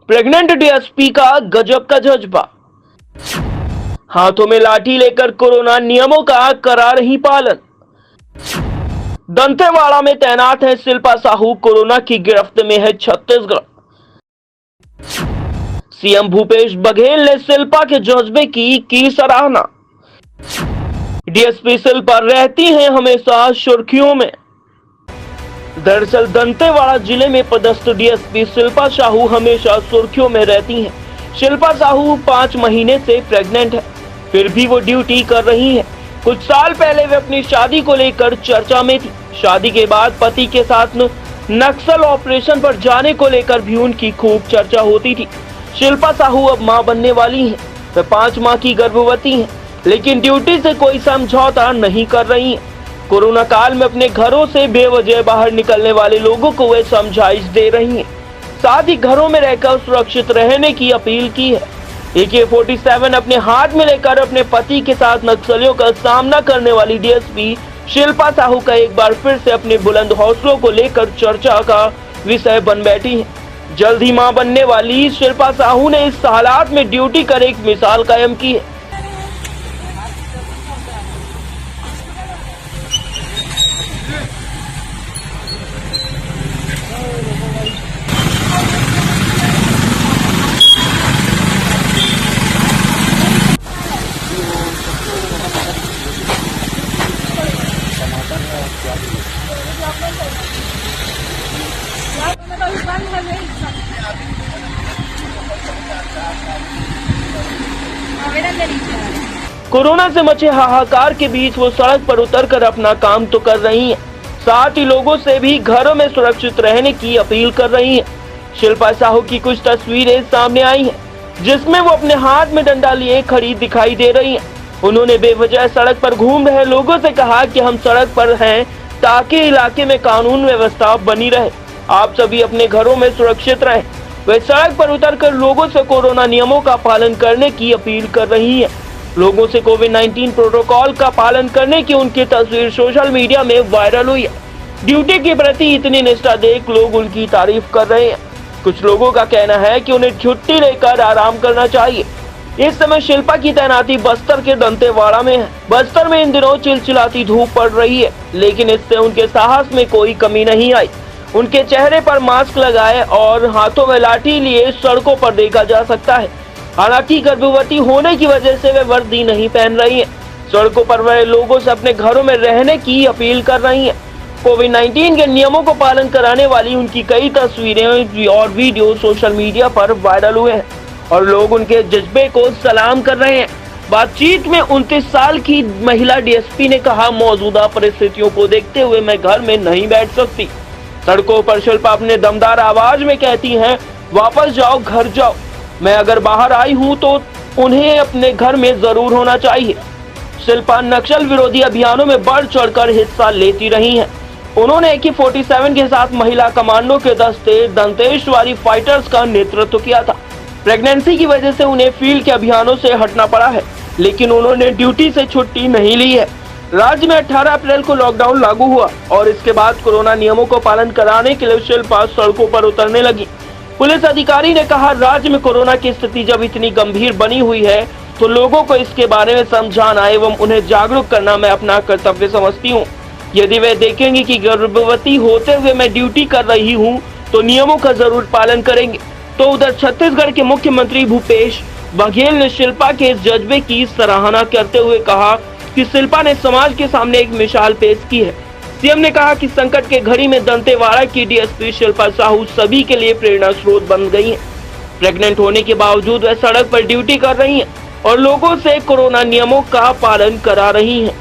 Pregnant DSP का गजब का जज्बा। हाथों में लाठी लेकर कोरोना नियमों का करा रही पालन। दंतेवाड़ा में तैनात है शिल्पा साहू, कोरोना की गिरफ्त में है छत्तीसगढ़। सीएम भूपेश बघेल ने शिल्पा के जज्बे की सराहना। डीएसपी शिल्पा रहती हैं हमेशा सुर्खियों में। दरअसल दंतेवाड़ा जिले में पदस्थ डीएसपी शिल्पा साहू हमेशा सुर्खियों में रहती हैं। शिल्पा साहू 5 महीने से प्रेग्नेंट है, फिर भी वो ड्यूटी कर रही हैं। कुछ साल पहले वे अपनी शादी को लेकर चर्चा में थी। शादी के बाद पति के साथ नक्सल ऑपरेशन पर जाने को लेकर भी उनकी खूब चर्चा होती थी। शिल्पा साहू अब मां बनने वाली हैं। वे 5 माह की गर्भवती हैं, लेकिन ड्यूटी से कोई समझौता नहीं कर रही हैं। कोरोना काल में अपने घरों से बेवजह बाहर निकलने वाले लोगों को वे समझाइश दे रही हैं। साथ ही घरों में रहकर सुरक्षित रहने की अपील की है। AK-47 अपने हाथ में लेकर अपने पति के साथ नक्सलियों का सामना करने वाली डीएसपी शिल्पा साहू का एक बार फिर से अपने बुलंद हौसलों को लेकर चर्चा का विषय बन बैठी है। जल्द ही मां बनने वाली शिल्पा साहू ने इस हालात में ड्यूटी कर एक मिसाल कायम की है। कोरोना से मचे हाहाकार के बीच वो सड़क पर उतरकर अपना काम तो कर रही हैं, साथ ही लोगों से भी घरों में सुरक्षित रहने की अपील कर रही हैं। शिल्पा साहू की कुछ तस्वीरें सामने आई हैं, जिसमें वो अपने हाथ में डंडा लिए खड़ी दिखाई दे रही हैं। उन्होंने बेवजह सड़क पर घूम रहे लोगों से कहा कि हम सड़क पर हैं ताकि इलाके में कानून व्यवस्था बनी रहे, आप सभी अपने घरों में सुरक्षित रहें। वे सड़क पर उतरकर लोगों से कोरोना नियमों का पालन करने की अपील कर रही हैं। लोगों से कोविड-19 प्रोटोकॉल का पालन करने की उनकी तस्वीर सोशल मीडिया में वायरल हुई है। ड्यूटी के प्रति इतनी निष्ठा देख लोग उनकी तारीफ कर रहे हैं। कुछ लोगों का कहना है कि उन्हें छुट्टी लेकर आराम करना चाहिए। इस समय शिल्पा की तैनाती बस्तर के दंतेवाड़ा में है। बस्तर में इन दिनों चिलचिलाती धूप पड़ रही है, लेकिन इससे उनके साहस में कोई कमी नहीं आई। उनके चेहरे पर मास्क लगाए और हाथों में लाठी लिए सड़कों पर देखा जा सकता है। हालांकि गर्भवती होने की वजह से वे वर्दी नहीं पहन रही हैं। सड़कों पर वे लोगों से अपने घरों में रहने की अपील कर रही हैं। कोविड-19 के नियमों को पालन कराने वाली उनकी कई तस्वीरें और वीडियो सोशल मीडिया पर वायरल हुए हैं और लोग उनके जज्बे को सलाम कर रहे हैं। बातचीत में 29 साल की महिला डीएसपी ने कहा, मौजूदा परिस्थितियों को देखते हुए मैं घर में नहीं बैठ सकती। सड़कों पर शिल्पा अपने दमदार आवाज में कहती हैं, वापस जाओ, घर जाओ। मैं अगर बाहर आई हूं तो उन्हें अपने घर में जरूर होना चाहिए। शिल्पा नक्सल विरोधी अभियानों में बढ़ चढ़कर हिस्सा लेती रही हैं। उन्होंने AK-47 के साथ महिला कमांडो के दस्ते दंतेश्वरी फाइटर्स का नेतृत्व किया था। प्रेगनेंसी की वजह से उन्हें फील्ड के अभियानों से हटना पड़ा है, लेकिन उन्होंने ड्यूटी से छुट्टी नहीं ली है। राज्य में 18 अप्रैल को लॉकडाउन लागू हुआ और इसके बाद कोरोना नियमों को पालन कराने के लिए शिल्पा सड़कों पर उतरने लगी। पुलिस अधिकारी ने कहा, राज्य में कोरोना की स्थिति जब इतनी गंभीर बनी हुई है तो लोगों को इसके बारे में समझाना एवं उन्हें जागरूक करना मैं अपना कर्तव्य समझती हूँ। यदि वे देखेंगे कि गर्भवती होते हुए मैं ड्यूटी कर रही हूँ तो नियमों का जरूर पालन करेंगे। तो उधर छत्तीसगढ़ के मुख्यमंत्री भूपेश बघेल ने शिल्पा के इस जज्बे की सराहना करते हुए कहा कि शिल्पा ने समाज के सामने एक मिसाल पेश की है। सीएम ने कहा कि संकट के घड़ी में दंतेवाड़ा की डीएसपी शिल्पा साहू सभी के लिए प्रेरणा स्रोत बन गई हैं। प्रेग्नेंट होने के बावजूद वह सड़क पर ड्यूटी कर रही हैं और लोगों से कोरोना नियमों का पालन करा रही हैं।